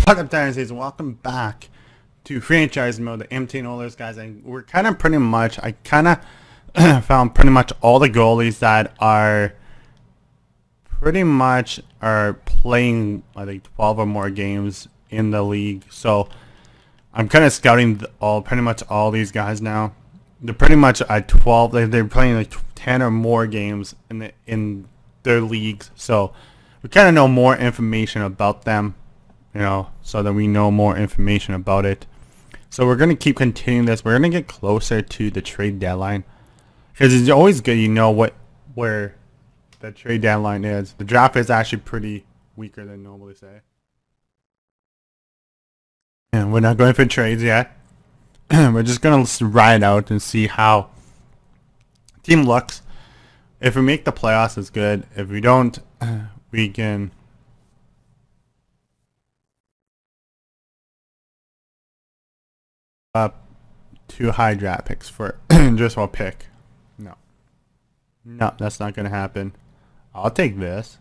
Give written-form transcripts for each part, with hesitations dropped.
What up, Dynasties, and welcome back to franchise mode, the Edmonton Oilers, guys. And we're kind of pretty much, I kind of found pretty much all the goalies that are pretty much are playing, I think, 12 or more games in the league. So I'm kind of scouting pretty much all these guys now. They're pretty much at 12. They're playing like 10 or more games in their leagues. So we kind of know more information about them, you know, so that we know more information about it. So we're going to keep continuing this. We're going to get closer to the trade deadline, because it's always good, you know, where the trade deadline is. The draft is actually pretty weaker than normally, say. And we're not going for trades yet. We're just going to ride out and see how the team looks. If we make the playoffs, it's good. If we don't, we can up 2 high draft picks for just one pick. No, that's not gonna happen. I'll take this.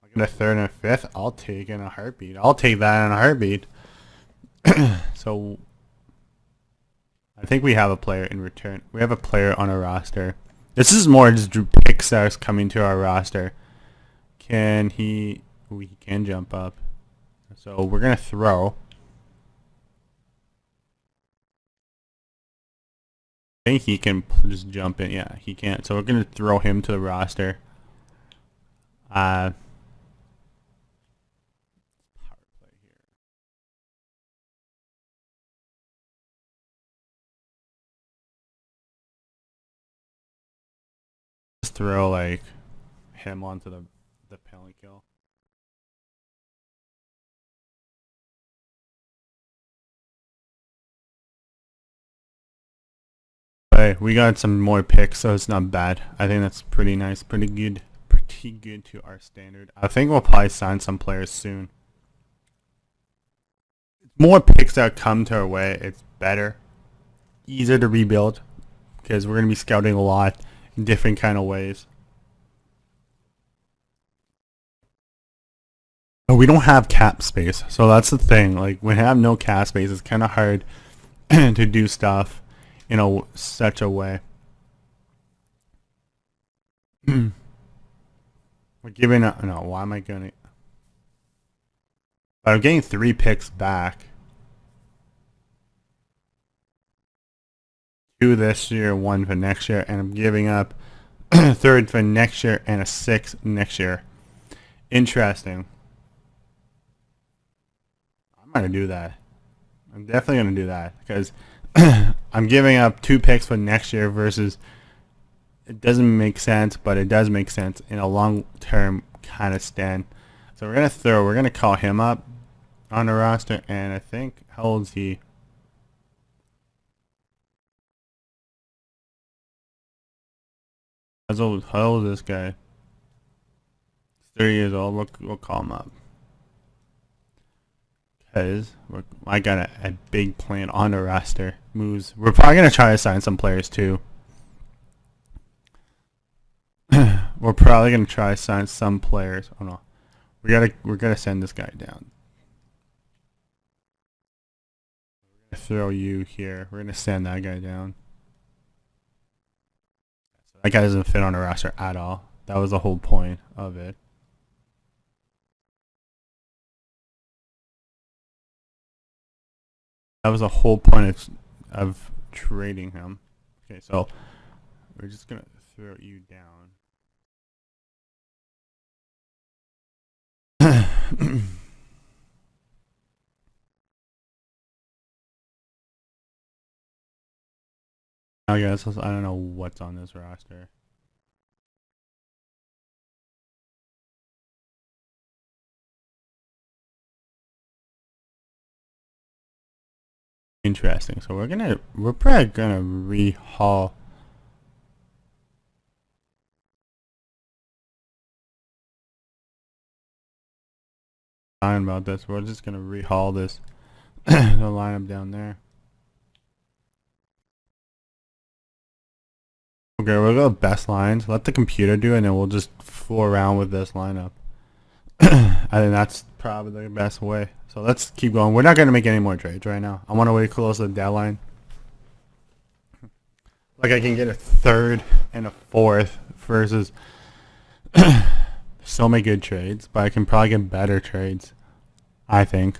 I'll get a 3rd and a 5th. I'll take in a heartbeat. I'll take that in a heartbeat. So I think we have a player in return. We have a player on our roster. This is more just picks that are coming to our roster. Can he? Ooh, he can jump up. So we're gonna throw. I think he can just jump in. Yeah, he can't. So we're going to throw him to the roster. Power play here. Just throw like him onto the penalty kill. We got some more picks, so it's not bad. I think that's pretty nice, pretty good to our standard. I think we'll probably sign some players soon. More picks that come to our way, it's better, easier to rebuild, because we're gonna be scouting a lot in different kind of ways. But we don't have cap space, so that's the thing. Like, when we have no cap space, it's kind of hard to do stuff in such a way. We're giving up. No, why am I gonna? But I'm getting 3 picks back. 2 this year, 1 for next year, and I'm giving up a 3rd for next year and a 6th next year. Interesting. I'm gonna do that. I'm definitely gonna do that, because I'm giving up 2 picks for next year versus, it doesn't make sense, but it does make sense in a long-term kind of stand. So we're going to call him up on the roster, and I think, how old is he? How old is this guy? He's 30 years old. We'll call him up. Because I got a big plan on the roster moves. We're probably gonna try to sign some players too. We're probably gonna try to sign some players. Oh no, we're gonna send this guy down. We're gonna throw you here. We're gonna send that guy down. That guy doesn't fit on the roster at all. That was the whole point of it. That was the whole point of trading him. Okay, so we're just gonna throw you down. I guess I don't know what's on this roster. Interesting. So we're probably gonna rehaul. About this, we're just gonna rehaul this the lineup down there. Okay, we'll go best lines. Let the computer do it, and then we'll just fool around with this lineup. I think that's probably the best way. So let's keep going. We're not going to make any more trades right now. I want to wait close to the deadline. Like I can get a third and a fourth versus so many good trades, but I can probably get better trades, I think.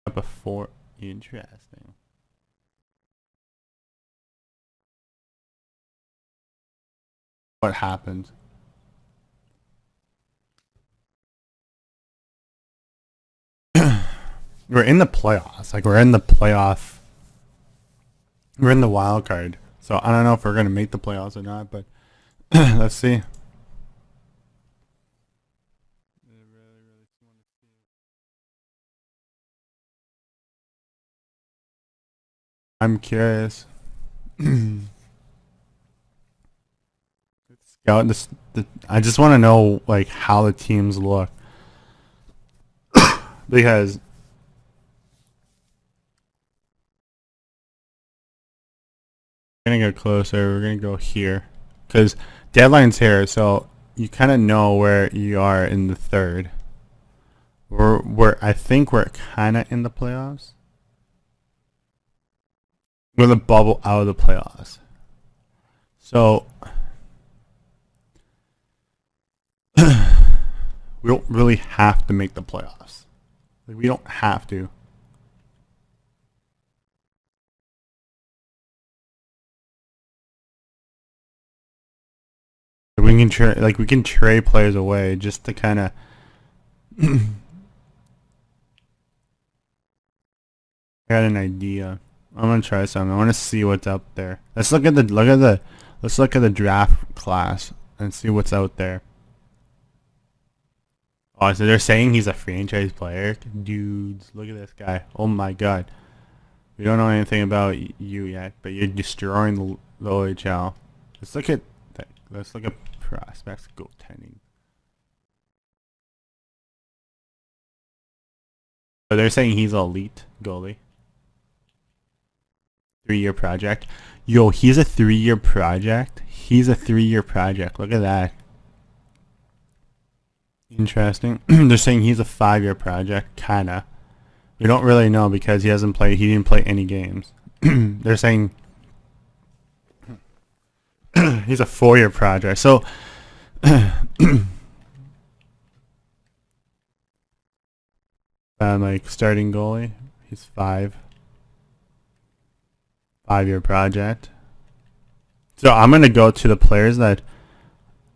Up a 4. Interesting. What happened? We're in the playoffs. Like we're in the playoff. We're in the wild card. So I don't know if we're gonna make the playoffs or not, but let's see. I'm curious. Scout this. I just want to know like how the teams look because we're gonna get closer. We're gonna go here because deadline's here, so you kind of know where you are in the third. I think we're kind of in the playoffs. We're the bubble out of the playoffs. So we don't really have to make the playoffs. Like we don't have to. We can trade players away just to kind of I got an idea. I'm gonna try something. I want to see what's out there. Let's look at the draft class and see what's out there. Oh, so they're saying he's a franchise player? Dudes, look at this guy. Oh my god. We don't know anything about you yet, but you're destroying the OHL. Let's look at prospects goaltending. So they're saying he's an elite goalie. 3-year project. Yo, he's a 3-year project. He's a 3-year project. Look at that. Interesting. They're saying he's a 5-year project, kinda. We don't really know because he didn't play any games. They're saying he's a 4-year project. So like starting goalie, he's 5-year project. So I'm gonna go to the players that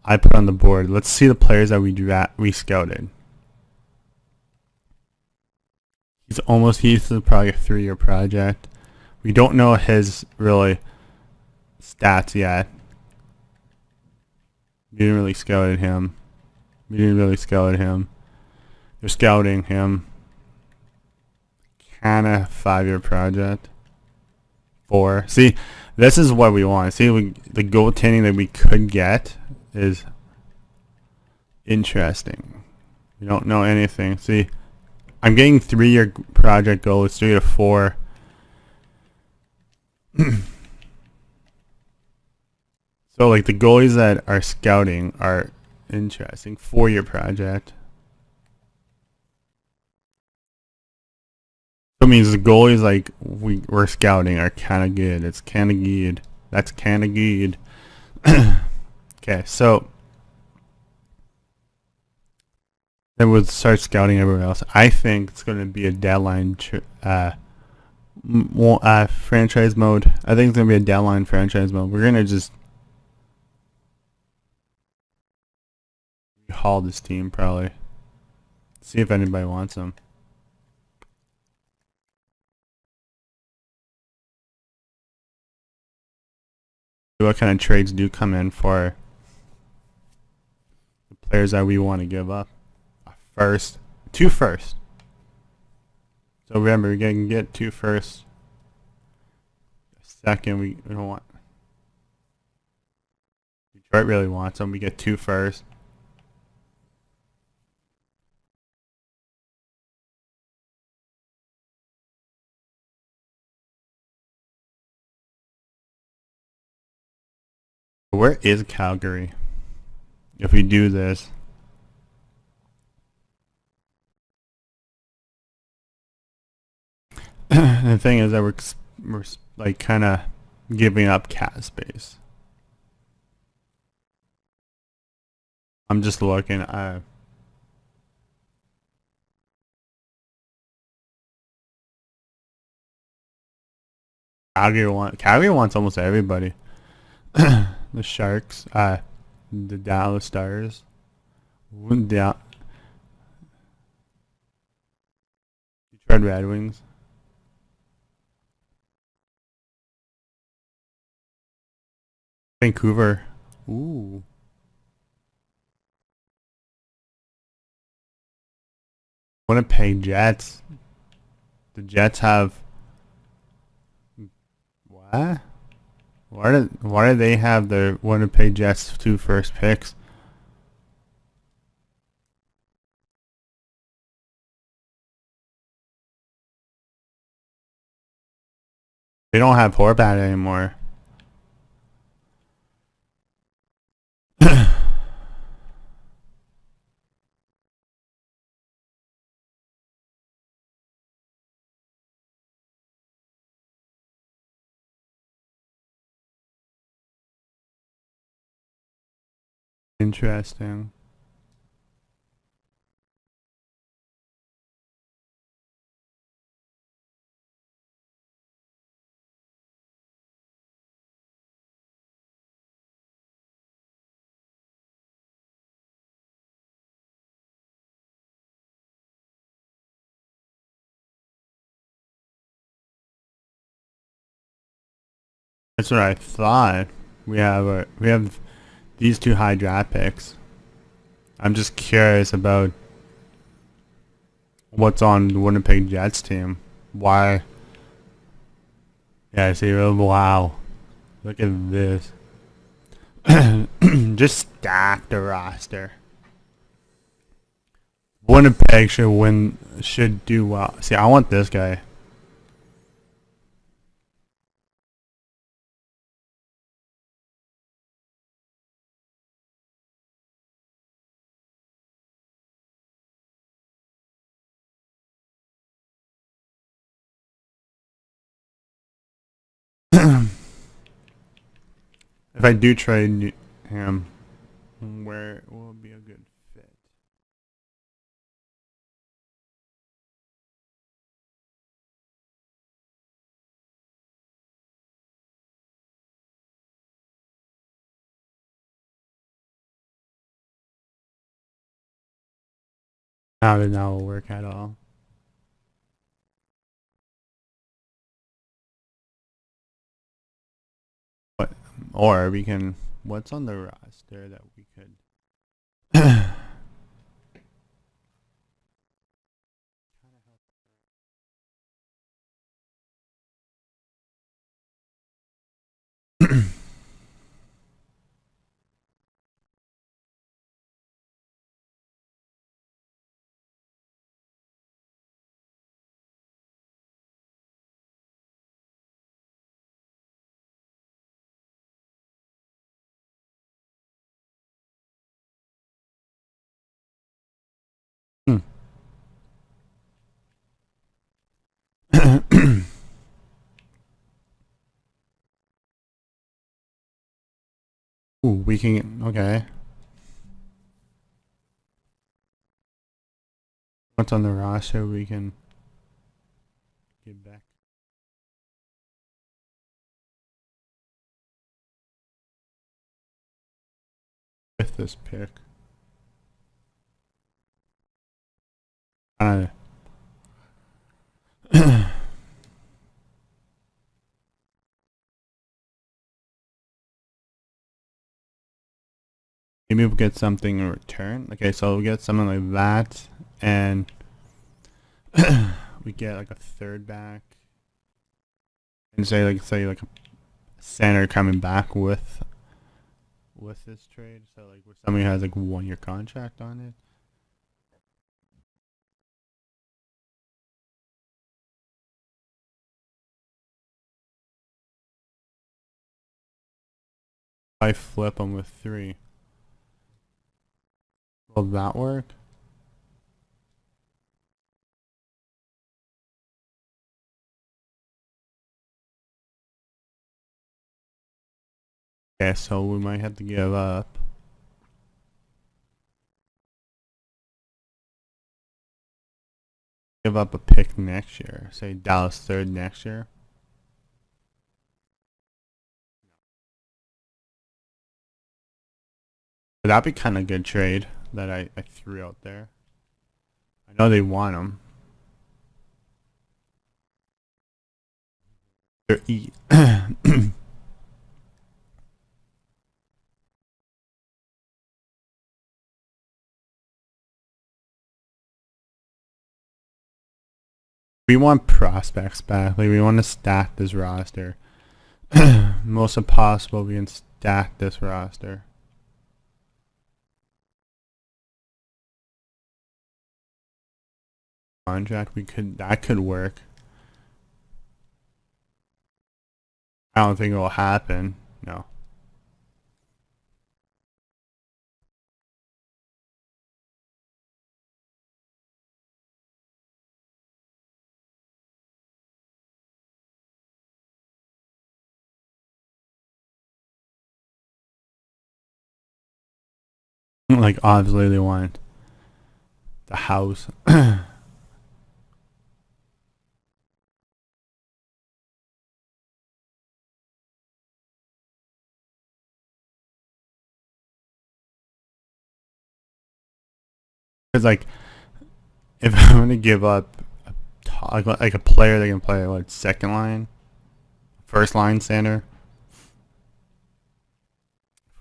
I put on the board. Let's see the players that we scouted. He's probably a 3-year project. We don't know his really stats yet. We didn't really scout him. They're scouting him. Kinda 5-year project. 4. See, this is what we want. See, the goaltending that we could get is interesting. We don't know anything. See, I'm getting 3-year project goalies, 3 to 4. So like the goalies that are scouting are interesting. 4-year project. So it means the goalies like we're scouting are kind of good. It's kind of good. That's kind of good. Okay, so then we'll start scouting everyone else. I think it's going to be a deadline franchise mode. I think it's going to be a deadline franchise mode. We're going to just haul this team probably. See if anybody wants them. What kind of trades do come in for the players that we want to give up? Two first. So remember, we can get 2 first. Second, we don't want. Detroit really wants them. We get 2 first. Where is Calgary? If we do this. The thing is that we're like kind of giving up cat space. I'm just looking. Calgary wants almost everybody. The Sharks, the Dallas Stars, Detroit Red Wings. Vancouver. Ooh. Winnipeg Jets. The Jets have what? Why do they have the Winnipeg Jets 2 first picks? They don't have Horvat anymore. Interesting. That's what I thought. We have these 2 high draft picks. I'm just curious about what's on the Winnipeg Jets team. Why? Yeah, see, wow. Look at this. Just stack the roster. Winnipeg should win. Should do well. See, I want this guy. If I do trade him, where will be a good fit? How did that will work at all? What? Or we can. What's on the roster that we could? Ooh, we can. Okay. What's on the roster we can get back with this pick? Uh, Maybe we'll get something in return. Okay, so we'll get something like that, and we get like a third back, and say like a center coming back with this trade. So like where somebody has like a 1 year contract on it. I flip them with 3. Will that work? Yeah, so we might have to give up. Give up a pick next year. Say Dallas 3rd next year. That'd be kind of good trade that I threw out there. I know they want them. They're we want prospects back. Like, we want to stack this roster. Most if possible, we can stack this roster. Contract, that could work. I don't think it will happen. No. Like, obviously they want the house. Because, like, if I'm gonna give up like a player that can play what, second line, first line center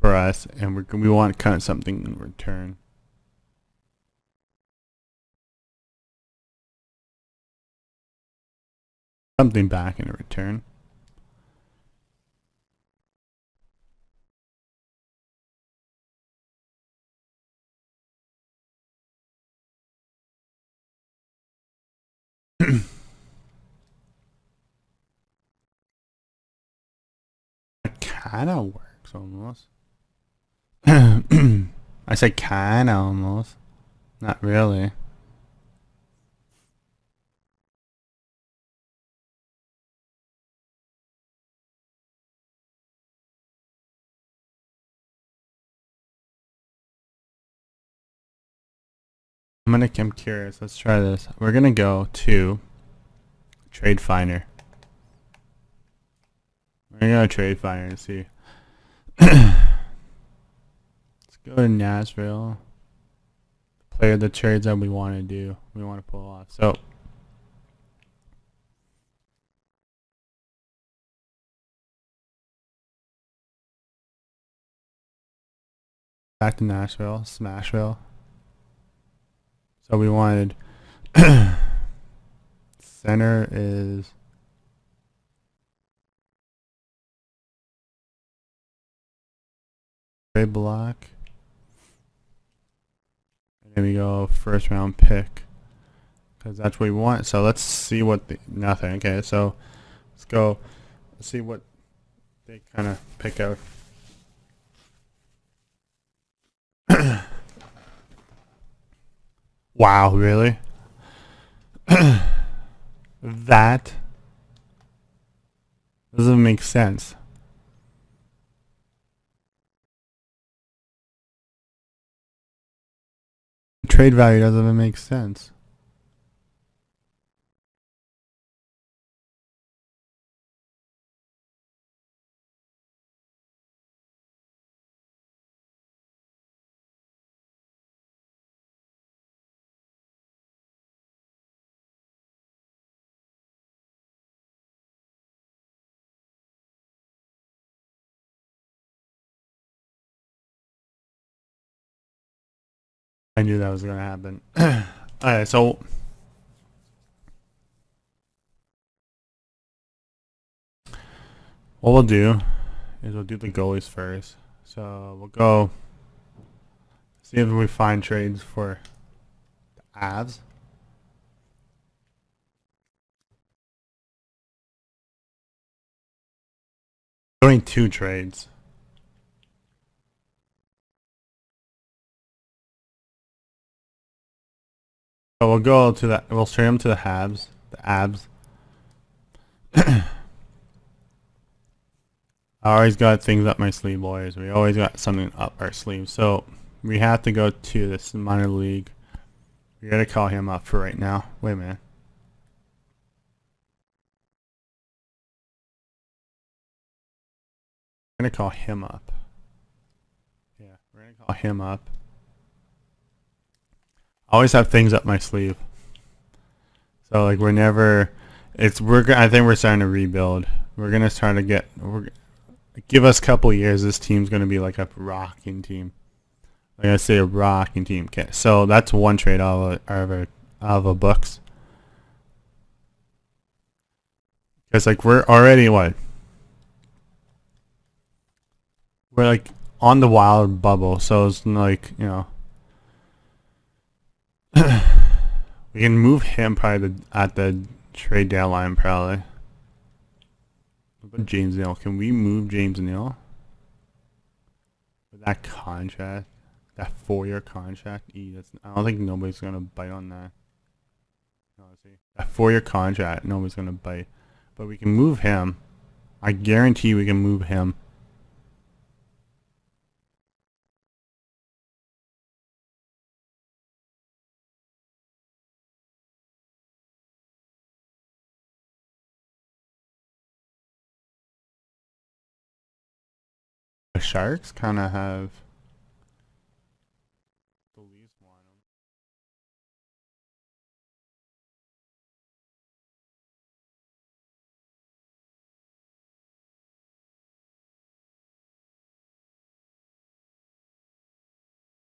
for us, and we want kind of something in return. Something back in return. It kind of works almost. I said kind of almost. Not really. I'm curious. Let's try this. We're gonna go to Trade Finder. We're gonna go Trade Finder and see. Let's go to Nashville. Play the trades that we want to do. We want to pull off. So back to Nashville, Smashville. So we wanted center is Ray Block. And then we go first round pick. Because that's what we want. So let's see what nothing. Okay, so let's go. Let's see what they kind of pick out. Wow, really? That doesn't make sense. Trade value doesn't even make sense. I knew that was going to happen. Alright, so what we'll do is we'll do the goalies first. So we'll go see if we find trades for the Avs. Doing 2 trades. So we'll go to that. We'll trade him to the Habs, the Abs. I always got things up my sleeve, boys. We always got something up our sleeve. So we have to go to this minor league. We gotta call him up for right now. Wait a minute. We're gonna call him up. Yeah, we're gonna call him up. I always have things up my sleeve. So like we're never. I think we're starting to rebuild. We're gonna start to get. Give us a couple years. This team's gonna be like a rocking team. Like I say, a rocking team. Okay, so that's one trade out of a books. Because like we're already what? We're like on the wild bubble, so it's like, you know, we can move him probably at the trade deadline probably. What about James Neal? Can we move James Neal with that contract? That 4-year contract? I don't think nobody's gonna bite on that. No, see, that 4-year contract, nobody's gonna bite. But we can move him. I guarantee we can move him. The Sharks kind of have the least want him.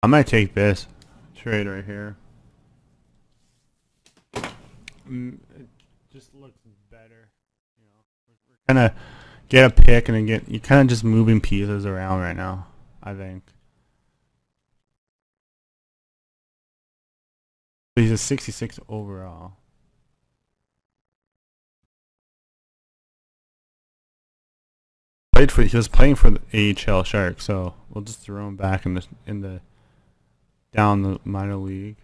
I might take this trade right here. It just looks better, you know. We're kind of get a pick and then you're kind of just moving pieces around right now, I think. But he's a 66 overall. He was playing for the AHL Sharks, so we'll just throw him back in the down the minor league.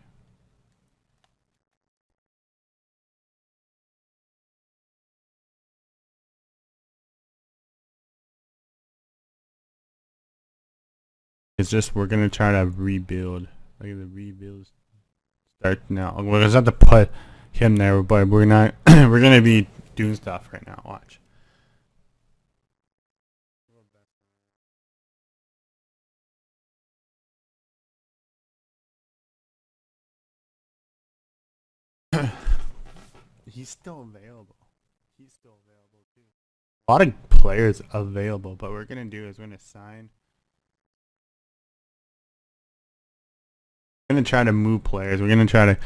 It's just we're gonna try to rebuild. Like the rebuild start now. We're gonna have to put him there, but we're not. We're gonna be doing stuff right now. Watch. He's still available. He's still available too. A lot of players available, but what we're gonna do is we're gonna sign. We're gonna try to move players. We're gonna try to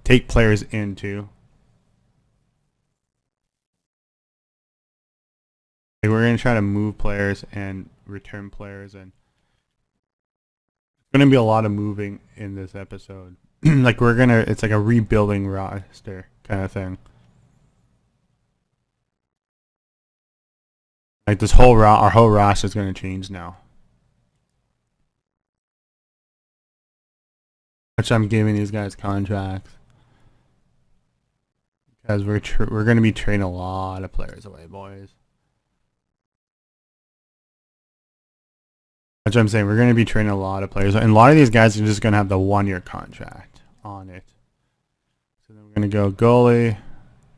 take players into. Like we're gonna try to move players and return players, and it's gonna be a lot of moving in this episode. Like it's like a rebuilding roster kind of thing. Like our whole roster is gonna change now. Which I'm giving these guys contracts because we're gonna be trading a lot of players away, boys. That's what I'm saying. We're gonna be trading a lot of players, and a lot of these guys are just gonna have the 1-year contract on it. So then we're gonna go goalie.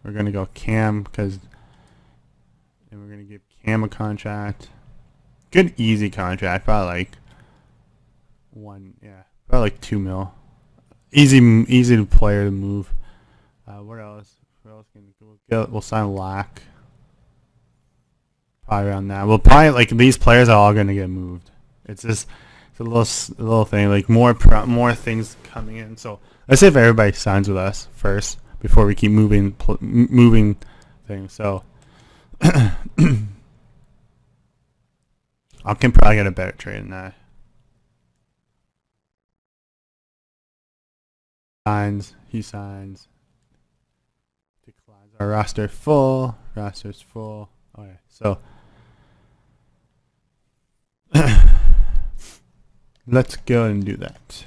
We're gonna go Cam and we're gonna give Cam a contract. Good easy contract, probably like probably like 2 mil. Easy player to move. What else? We'll sign Lack. Probably around that. We'll probably like these players are all gonna get moved. It's just a little thing, like more things coming in. So let's see if everybody signs with us first before we keep moving things. So I can probably get a better trade than that. He signs. Declines. Our roster's full. Okay, so let's go and do that.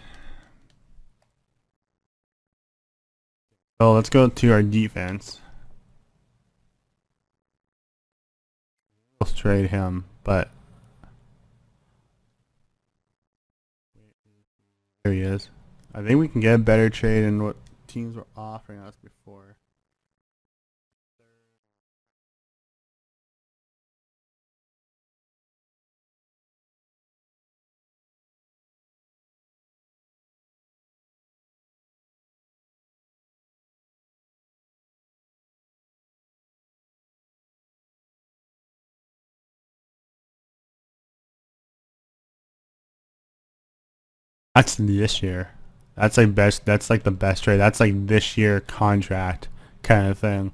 So let's go to our defense. Let's trade him, but there he is. I think we can get a better trade than what teams were offering us before. That's this year. That's like best. That's like the best trade. That's like this year contract kind of thing.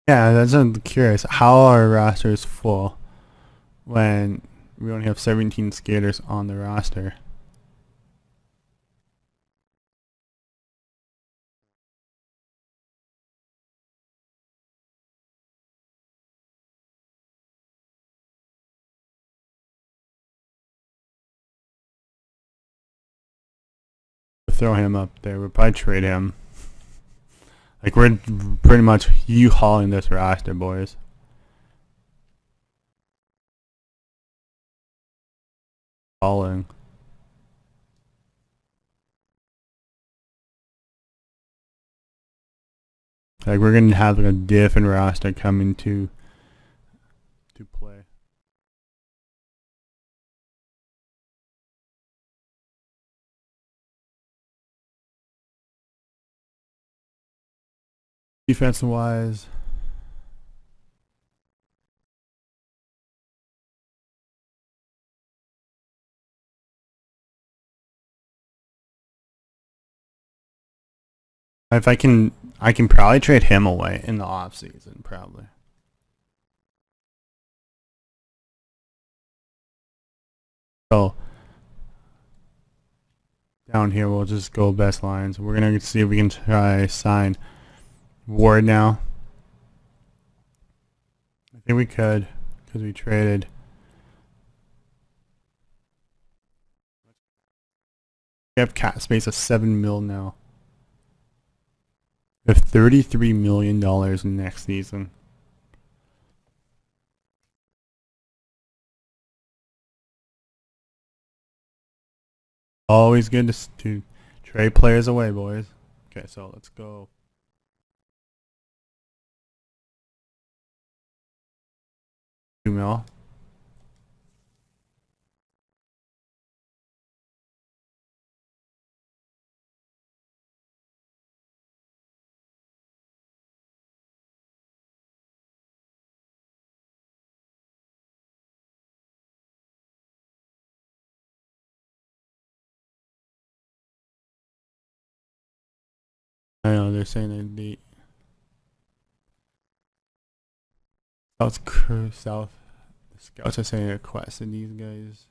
Yeah, that's I'm curious. How our roster is full when we only have 17 skaters on the roster. Throw him up there. We'll probably trade him. Like we're pretty much U-hauling this roster, boys. Hauling. Like we're gonna have like a different roster coming to play. Defensive wise, if I can probably trade him away in the off season, probably. So down here, we'll just go best lines. We're gonna see if we can try sign Ward now. I think we could because we traded. We have cap space of 7 mil now. We have $33 million next season. Always good to trade players away, boys. Okay, so let's go. $2 mil. I know they're saying the South the scouts are saying they're requesting these guys.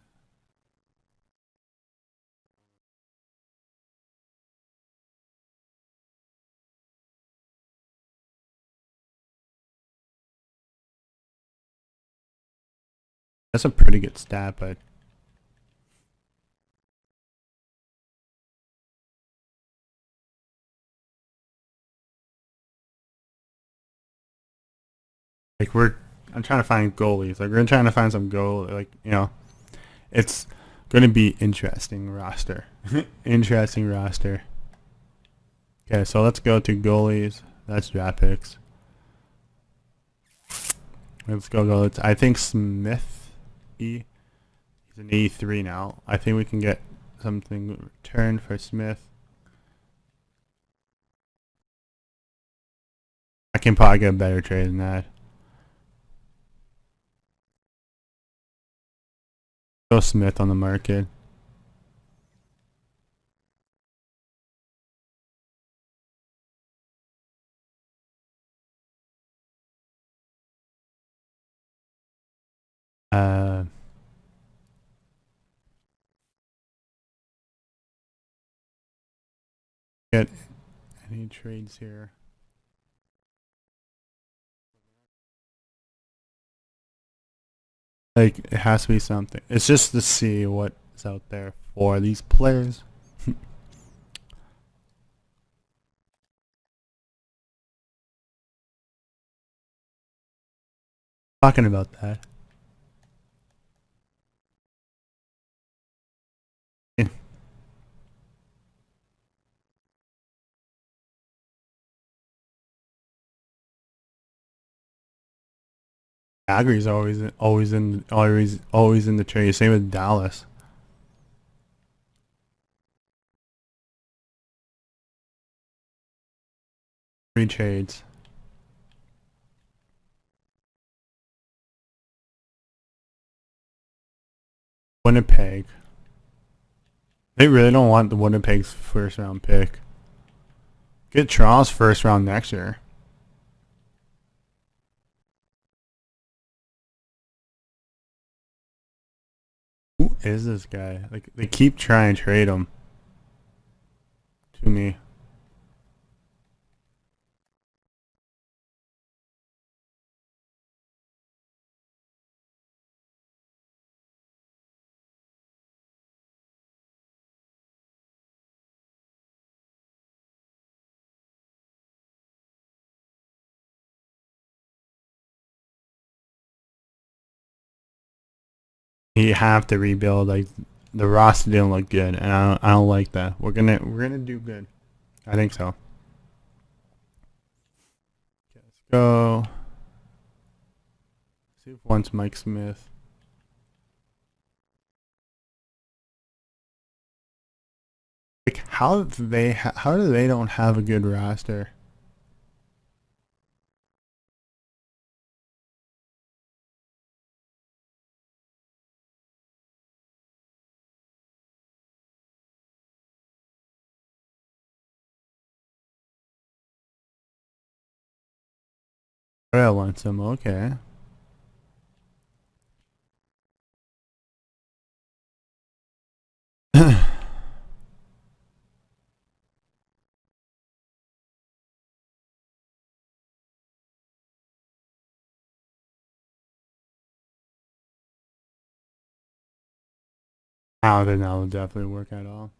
That's a pretty good stat, but like I'm trying to find goalies. Like we're trying to find some goal. Like it's going to be interesting roster. Interesting roster. Okay, so let's go to goalies. That's draft picks. Let's go. I think Smith. He's an 83 now. I think we can get something returned for Smith. I can probably get a better trade than that. Throw Smith on the market. Get any trades here? Like it has to be something. It's just to see what's out there for these players. Talking about that. Calgary's always in the trade. Same with Dallas. Free trades. Winnipeg. They really don't want the Winnipeg's first round pick. Get Toronto's first round next year. Who is this guy? Like they keep trying to trade him to me. You have to rebuild. Like the roster didn't look good, and I don't like that. We're gonna do good. I think so. Okay, let's go. See if once Mike Smith. Like how do they don't have a good roster? I want some. Okay. I don't think that will definitely work at all.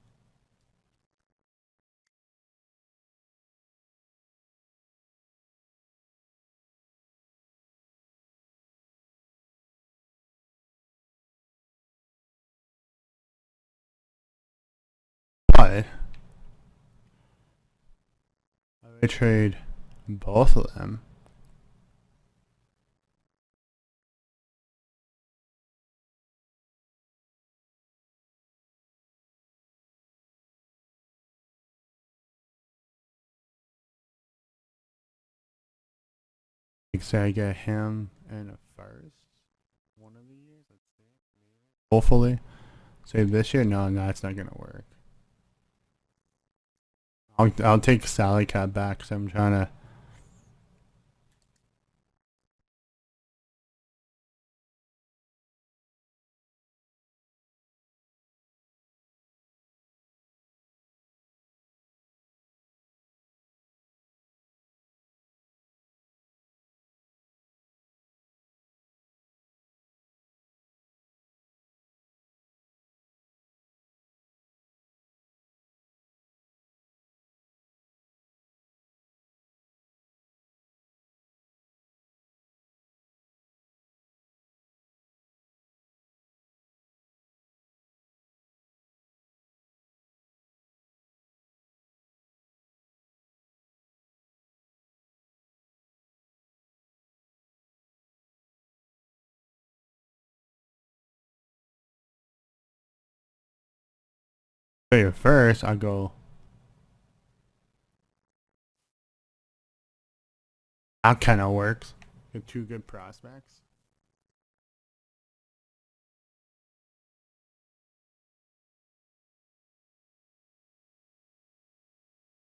But I would trade both of them. Like say I get him and a first one of the years. Let's see. Hopefully. Say this year. No, that's not gonna work. I'll take salary cap back because I'm trying to. Wait, first I'll go. That kind of works. Get two good prospects.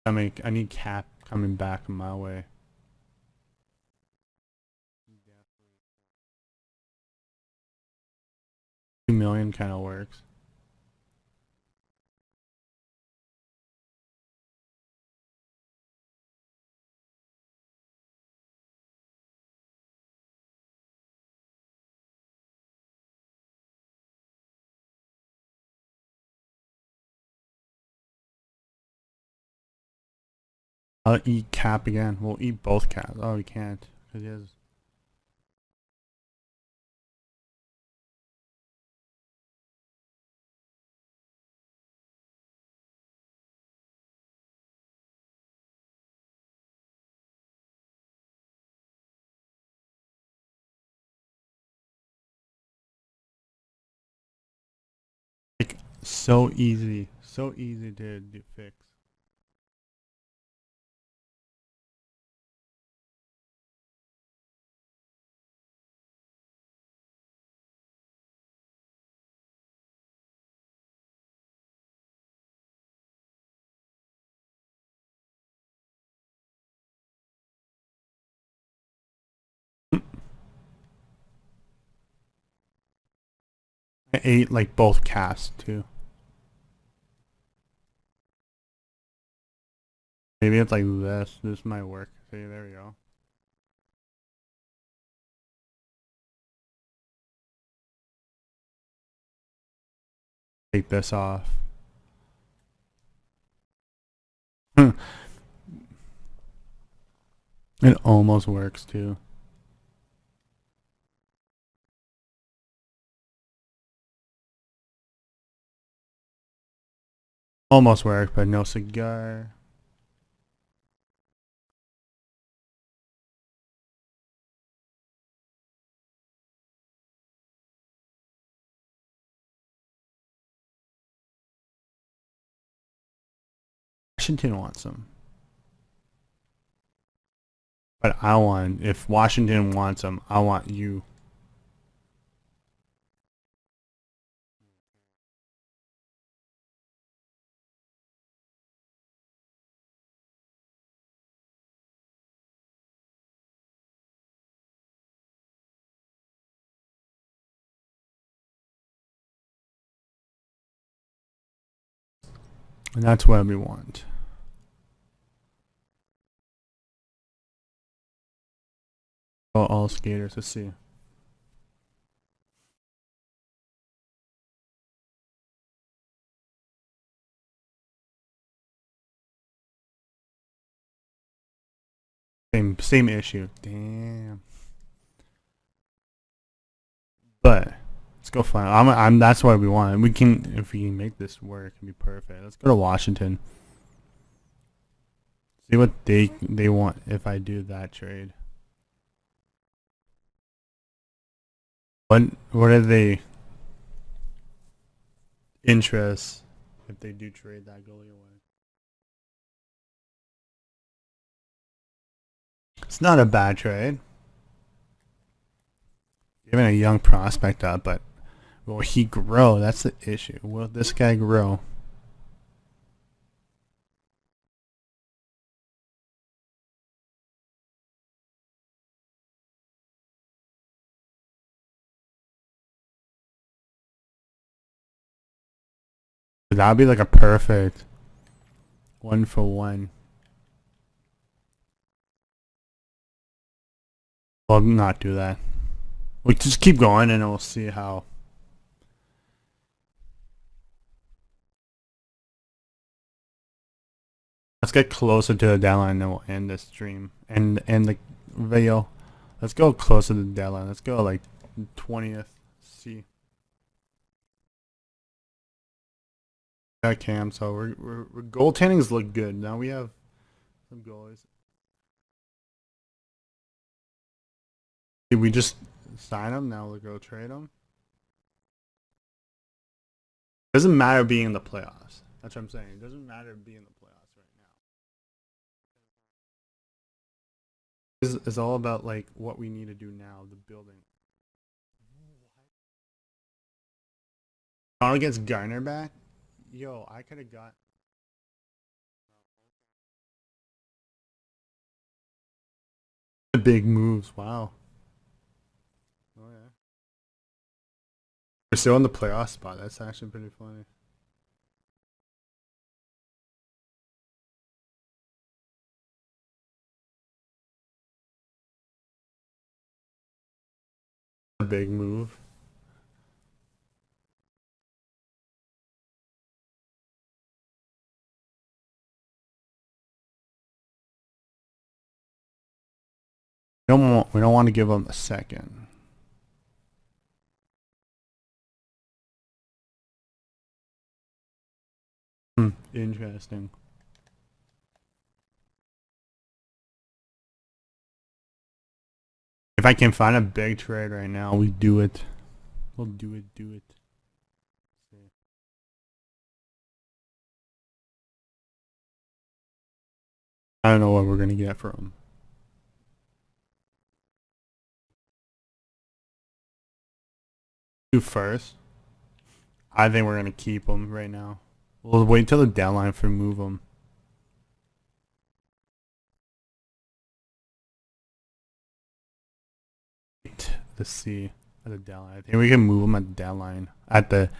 I need cap coming back my way. 2 million kind of works. I'll eat cap again. We'll eat both caps. Oh, we can't because he has So easy to fix. I ate like both casts too. Maybe it's like this. This might work. See, there we go. Take this off. It almost works too. Almost worked, but no cigar. Washington wants them. But I want, if Washington wants them, I want you. And that's what we want. All skaters, let's see. Same issue. Damn. But let's go find. I'm. That's what we want. We can, if we can make this work, it'd be perfect. Let's go to Washington. See what they want if I do that trade. What are they interests if they do trade that goalie away? It's not a bad trade. Giving a young prospect up, but will he grow? That's the issue. Will this guy grow? That'd be like a perfect 1-for-1. Well, not do that. We'll just keep going and we'll see how. Let's get closer to the deadline and then we'll end the stream. And the video. Let's go closer to the deadline. Let's go like 20th. See. Cam, so we're goaltendings look good. Now we have some goalies. Did we just sign them? Now we'll go trade them. Doesn't matter being in the playoffs. That's what I'm saying. It doesn't matter being in the playoffs right now. It's all about like what we need to do now. The building. Toronto gets Garner back. Yo, I could have got. Big moves. Wow. Oh yeah. We're still in the playoff spot. That's actually pretty funny. A big move. We don't want to give them a second. Interesting. If I can find a big trade right now, we do it. We'll do it. I don't know what we're gonna get from him. First, I think we're gonna keep him right now. We'll wait till the deadline for move him. The C at the deadline. I think we can move him at the deadline at the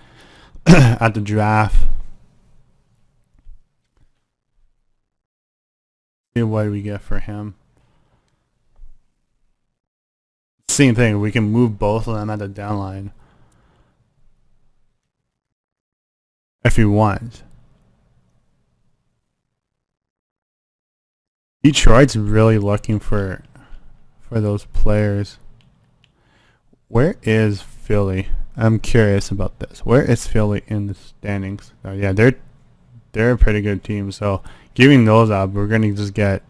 at the draft. See what we get for him. Same thing. We can move both of them at the deadline if you want. Detroit's really looking for those players. Where is Philly? I'm curious about this. Where is Philly in the standings? Oh, yeah, they're a pretty good team. So giving those up, we're gonna just get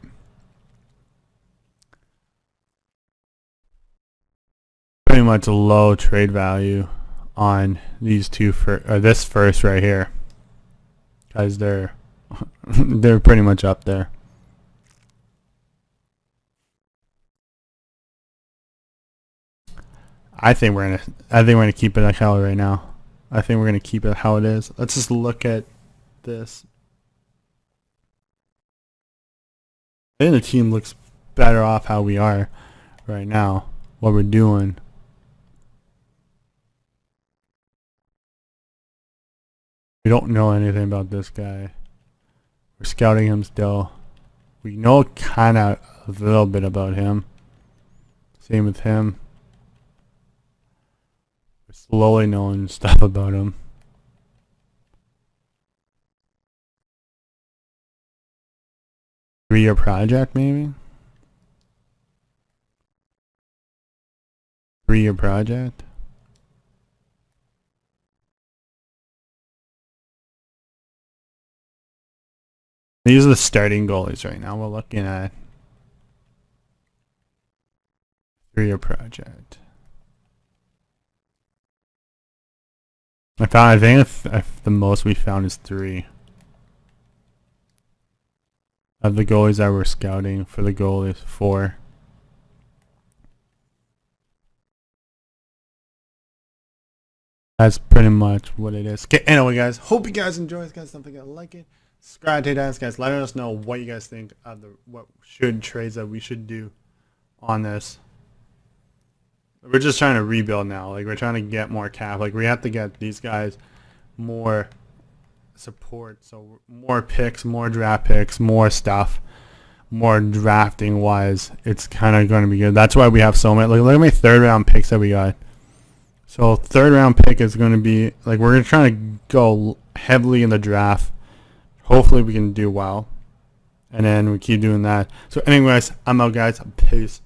pretty much a low trade value on these two for this first right here, because they're they're pretty much up there. I think we're gonna keep it like how right now. I think we're gonna keep it how it is. Let's just look at this. I think the team looks better off how we are right now. What we're doing. We don't know anything about this guy. We're scouting him still. We know kind of a little bit about him. Same with him. Slowly knowing stuff about him. Three-year project, maybe? 3-year project? These are the starting goalies right now. We're looking at 3-year project. I think if the most we found is 3 of the goalies that we're scouting for the goalies. 4. That's pretty much what it is. Okay, anyway, guys, hope you guys enjoy this, guys. Something I like it. Subscribe to DYNASTY, guys. Let us know what you guys think of what trades that we should do on this. We're just trying to rebuild now. Like, we're trying to get more cap. Like, we have to get these guys more support. So more picks, more draft picks, more stuff, more drafting wise. It's kind of going to be good. That's why we have so many. Like, look at my 3rd round picks that we got. So 3rd round pick is going to be like, we're trying to go heavily in the draft. Hopefully we can do well. And then we keep doing that. So anyways, I'm out, guys. Peace.